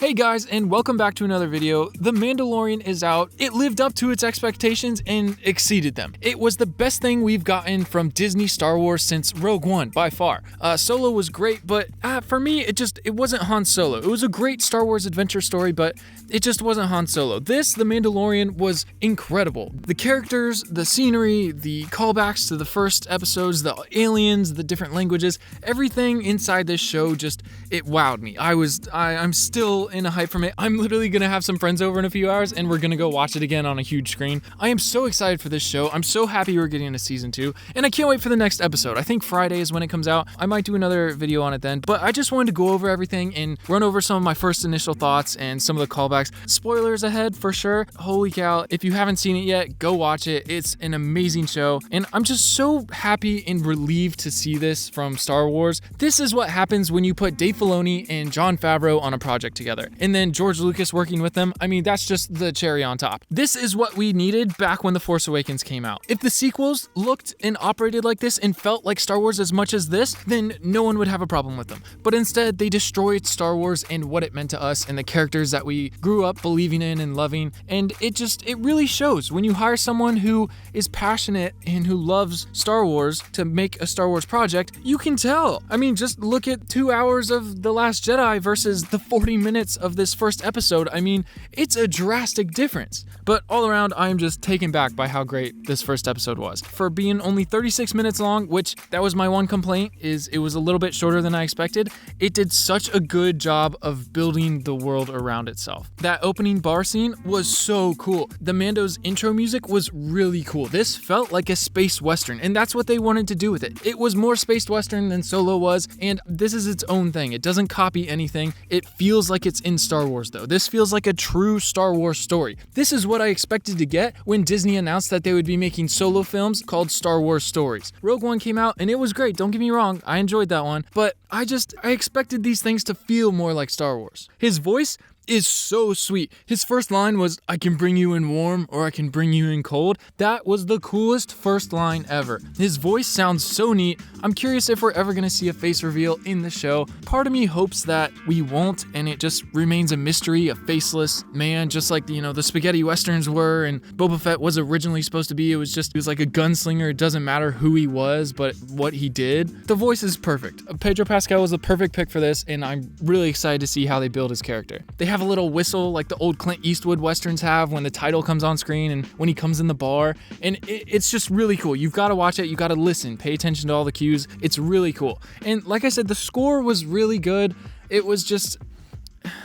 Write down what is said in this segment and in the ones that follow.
Hey guys, and welcome back to another video. The Mandalorian is out. It lived up to its expectations and exceeded them. It was the best thing we've gotten from Disney Star Wars since Rogue One, by far. Solo was great, but for me, it wasn't Han Solo. It was a great Star Wars adventure story, but it just wasn't Han Solo. The Mandalorian, was incredible. The characters, the scenery, the callbacks to the first episodes, the aliens, the different languages, everything inside this show it wowed me. I'm still in a hype from it. I'm literally gonna have some friends over in a few hours and we're gonna go watch it again on a huge screen. I am so excited for this show. I'm so happy we're getting into season 2 and I can't wait for the next episode. I think Friday is when it comes out. I might do another video on it then, but I just wanted to go over everything and run over some of my first initial thoughts and some of the callbacks. Spoilers ahead for sure. Holy cow. If you haven't seen it yet, go watch it. It's an amazing show and I'm just so happy and relieved to see this from Star Wars. This is what happens when you put Dave Filoni and Jon Favreau on a project together. And then George Lucas working with them. I mean, that's just the cherry on top. This is what we needed back when The Force Awakens came out. If the sequels looked and operated like this and felt like Star Wars as much as this, then no one would have a problem with them. But instead, they destroyed Star Wars and what it meant to us and the characters that we grew up believing in and loving. And it really shows when you hire someone who is passionate and who loves Star Wars to make a Star Wars project, you can tell. I mean, just look at 2 hours of The Last Jedi versus the 40 minutes of this first episode. I mean, it's a drastic difference. But all around, I'm just taken back by how great this first episode was. For being only 36 minutes long, which that was my one complaint, is it was a little bit shorter than I expected. It did such a good job of building the world around itself. That opening bar scene was so cool. The Mando's intro music was really cool. This felt like a space western, and that's what they wanted to do with it. It was more space western than Solo was, and this is its own thing. It doesn't copy anything. It feels like it's in Star Wars though. This feels like a true Star Wars story. This is what I expected to get when Disney announced that they would be making Solo films called Star Wars stories. Rogue One came out and it was great, don't get me wrong, I enjoyed that one, but I expected these things to feel more like Star Wars. His voice is so sweet. His first line was, "I can bring you in warm or I can bring you in cold." That was the coolest first line ever. His voice sounds so neat. I'm curious if we're ever gonna see a face reveal in the show. Part of me hopes that we won't and it just remains a mystery, a faceless man, just like the spaghetti westerns were and Boba Fett was originally supposed to be. He was like a gunslinger. It doesn't matter who he was, but what he did. The voice is perfect. Pedro Pascal was the perfect pick for this and I'm really excited to see how they build his character. They have a little whistle like the old Clint Eastwood westerns have when the title comes on screen and when he comes in the bar, and it's just really cool. You've got to watch it, you got to listen, pay attention to all the cues. It's really cool. And like I said, the score was really good. It was just,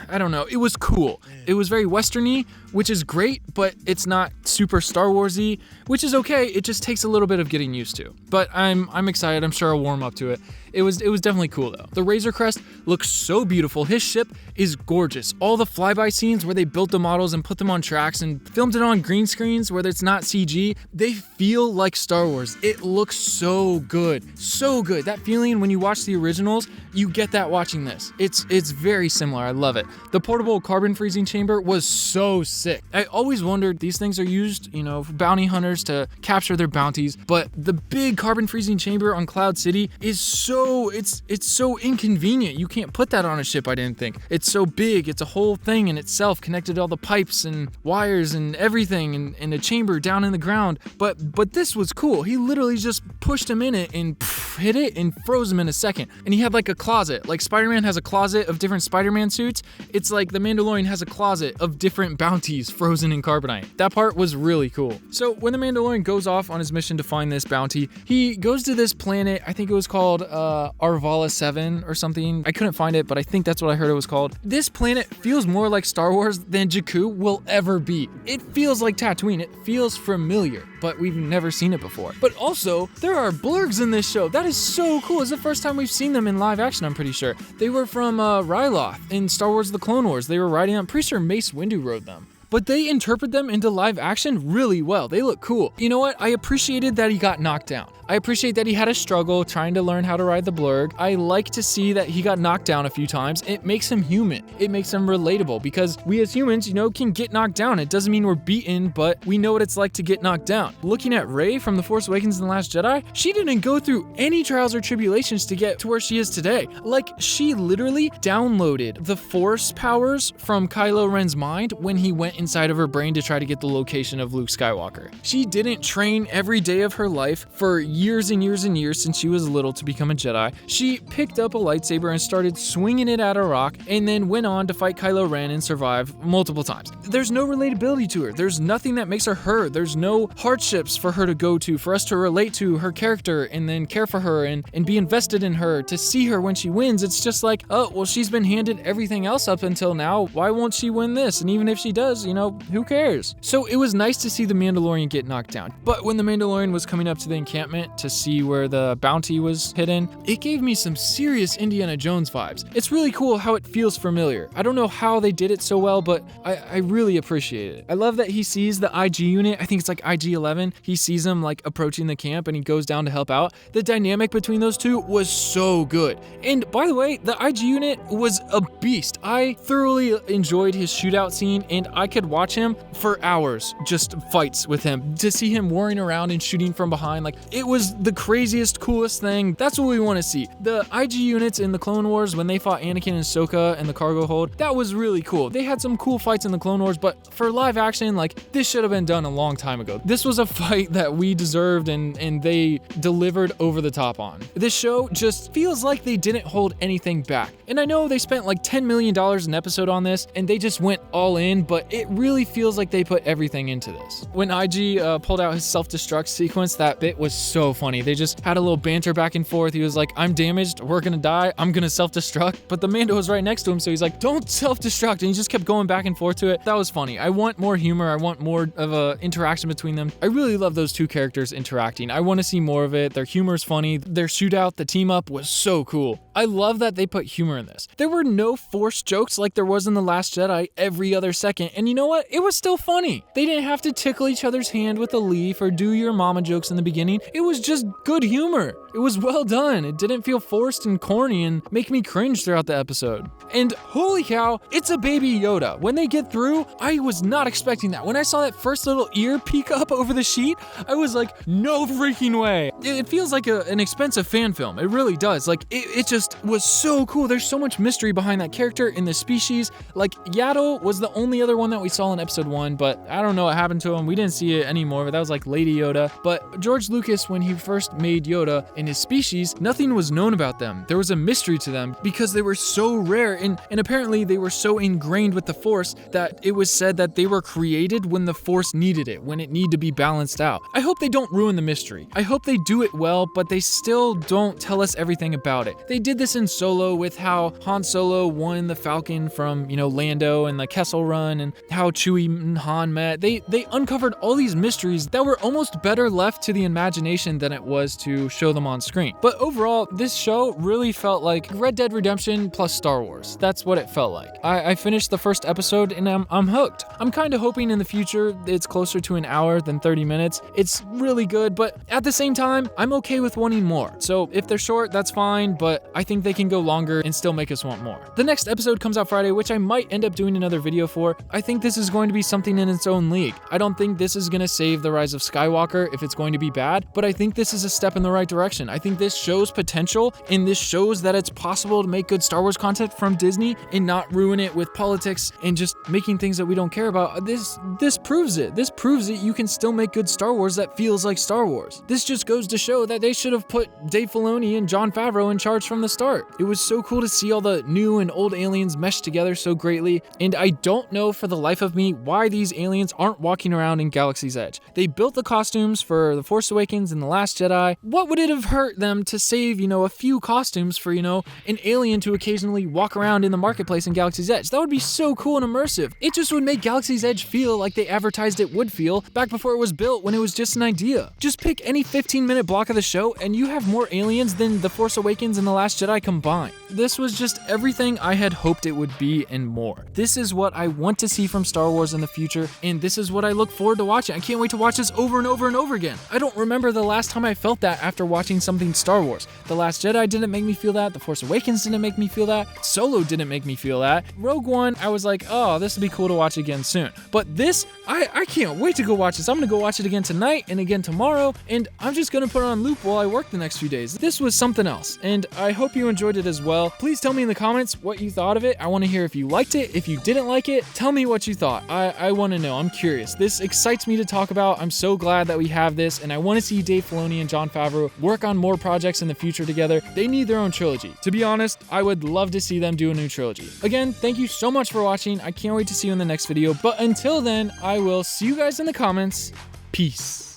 I don't know, it was cool. It was very westerny, which is great, but it's not super Star Warsy, which is okay. It just takes a little bit of getting used to. But I'm excited. I'm sure I'll warm up to it. It was definitely cool though. The Razor Crest looks so beautiful. His ship is gorgeous. All the flyby scenes where they built the models and put them on tracks and filmed it on green screens where it's not CG, they feel like Star Wars. It looks so good. So good. That feeling when you watch the originals, you get that watching this. It's very similar. I love it. The portable carbon freezing chamber was so sick. I always wondered, these things are used, for bounty hunters to capture their bounties, but the big carbon freezing chamber on Cloud City is it's so inconvenient. You can't put that on a ship, I didn't think. It's so big. It's a whole thing in itself, connected to all the pipes and wires and everything and a chamber down in the ground. But this was cool. He literally just pushed him in it and hit it and froze him in a second. And he had like a closet. Like Spider-Man has a closet of different Spider-Man suits. It's like the Mandalorian has a closet of different bounties frozen in carbonite. That part was really cool. So when the Mandalorian goes off on his mission to find this bounty, he goes to this planet, I think it was called Arvala 7 or something. I couldn't find it, but I think that's what I heard it was called. This planet feels more like Star Wars than Jakku will ever be. It feels like Tatooine. It feels familiar, but we've never seen it before. But also, there are blurgs in this show. That is so cool. It's the first time we've seen them in live action, I'm pretty sure. They were from Ryloth in Star Wars The Clone Wars. They were riding, I'm pretty sure Mace Windu rode them. but they interpret them into live action really well. They look cool. You know what? I appreciated that he got knocked down. I appreciate that he had a struggle trying to learn how to ride the blurg. I like to see that he got knocked down a few times. It makes him human. It makes him relatable because we as humans, can get knocked down. It doesn't mean we're beaten, but we know what it's like to get knocked down. Looking at Rey from The Force Awakens and The Last Jedi, she didn't go through any trials or tribulations to get to where she is today. Like, she literally downloaded the Force powers from Kylo Ren's mind when he went inside of her brain to try to get the location of Luke Skywalker. She didn't train every day of her life for years and years and years since she was little to become a Jedi. She picked up a lightsaber and started swinging it at a rock and then went on to fight Kylo Ren and survive multiple times. There's no relatability to her. There's nothing that makes her her. There's no hardships for her to go to, for us to relate to her character and then care for her and be invested in her, to see her when she wins. It's just like, oh, well, she's been handed everything else up until now. Why won't she win this? And even if she does, who cares? So it was nice to see the Mandalorian get knocked down. But when the Mandalorian was coming up to the encampment to see where the bounty was hidden, it gave me some serious Indiana Jones vibes. It's really cool how it feels familiar. I don't know how they did it so well, but I really appreciate it. I love that he sees the IG unit. I think it's like IG-11. He sees them like approaching the camp and he goes down to help out. The dynamic between those two was so good. And by the way, the IG unit was a beast. I thoroughly enjoyed his shootout scene and I could watch him for hours, just fights with him. To see him whirring around and shooting from behind, like, it was the craziest, coolest thing. That's what we want to see. The IG units in the Clone Wars, when they fought Anakin and Ahsoka in the cargo hold, that was really cool. They had some cool fights in the Clone Wars, but for live action, like, this should have been done a long time ago. This was a fight that we deserved and they delivered over the top on. This show just feels like they didn't hold anything back. And I know they spent like $10 million an episode on this and they just went all in, but it really feels like they put everything into this. When IG pulled out his self-destruct sequence, that bit was so funny. They just had a little banter back and forth. He was like, I'm damaged, we're gonna die, I'm gonna self-destruct. But the Mando was right next to him, so he's like, don't self-destruct. And he just kept going back and forth to it. That was funny. I want more humor. I want more of a interaction between them. I really love those two characters interacting. I want to see more of it. Their humor's funny. Their shootout, the team up was so cool. I love that they put humor in this. There were no forced jokes like there was in The Last Jedi every other second. And you know what? It was still funny. They didn't have to tickle each other's hand with a leaf or do your mama jokes in the beginning. It was just good humor. It was well done. It didn't feel forced and corny and make me cringe throughout the episode. And holy cow, it's a baby Yoda. When they get through, I was not expecting that. When I saw that first little ear peek up over the sheet, I was like, no freaking way. It feels like an expensive fan film. It really does. Like, it just was so cool. There's so much mystery behind that character in the species. Like, Yaddle was the only other one that we saw in episode 1, but I don't know what happened to him. We didn't see it anymore, but that was like Lady Yoda. But George Lucas, when he first made Yoda and his species, nothing was known about them. There was a mystery to them because they were so rare and apparently they were so ingrained with the Force that it was said that they were created when the Force needed it, when it needed to be balanced out. I hope they don't ruin the mystery. I hope they do it well, but they still don't tell us everything about it. They did this in Solo with how Han Solo won the Falcon from, Lando and the Kessel Run and how Chewie and Han met. They uncovered all these mysteries that were almost better left to the imagination than it was to show them on screen. But overall, this show really felt like Red Dead Redemption plus Star Wars. That's what it felt like. I finished the first episode and I'm hooked. I'm kind of hoping in the future it's closer to an hour than 30 minutes. It's really good, but at the same time, I'm okay with wanting more. So if they're short, that's fine, but I think they can go longer and still make us want more. The next episode comes out Friday, which I might end up doing another video for. I think this is going to be something in its own league. I don't think this is going to save The Rise of Skywalker if it's going to be bad, but I think this is a step in the right direction. I think this shows potential and this shows that it's possible to make good Star Wars content from Disney and not ruin it with politics and just making things that we don't care about. This proves it. This proves that you can still make good Star Wars that feels like Star Wars. This just goes to show that they should have put Dave Filoni and Jon Favreau in charge from the start. It was so cool to see all the new and old aliens mesh together so greatly, and I don't know for the life of me why these aliens aren't walking around in Galaxy's Edge. They built the costumes for The Force Awakens and The Last Jedi. What would it have hurt them to save, a few costumes for, an alien to occasionally walk around in the marketplace in Galaxy's Edge? That would be so cool and immersive. It just would make Galaxy's Edge feel like they advertised it would feel back before it was built when it was just an idea. Just pick any 15-minute block of the show and you have more aliens than The Force Awakens and The Last Jedi combined. this was just everything I had hoped it would be and more. This is what I want to see from Star Wars in the future, and this is what I look forward to watching. I can't wait to watch this over and over and over again. I don't remember the last time I felt that after watching something Star Wars. The Last Jedi didn't make me feel that. The Force Awakens didn't make me feel that. Solo didn't make me feel that. Rogue One, I was like, oh, this would be cool to watch again soon. But this, I can't wait to go watch this. I'm gonna go watch it again tonight and again tomorrow, and I'm just gonna put it on loop while I work the next few days. This was something else, and I hope you enjoyed it as well. Please tell me in the comments what you thought of it. I want to hear if you liked it. If you didn't like it, tell me what you thought. I want to know. I'm curious. This excites me to talk about. I'm so glad that we have this, and I want to see Dave Filoni and Jon Favreau work on more projects in the future together. They need their own trilogy. To be honest, I would love to see them do a new trilogy. Again, thank you so much for watching. I can't wait to see you in the next video, but until then, I will see you guys in the comments. Peace.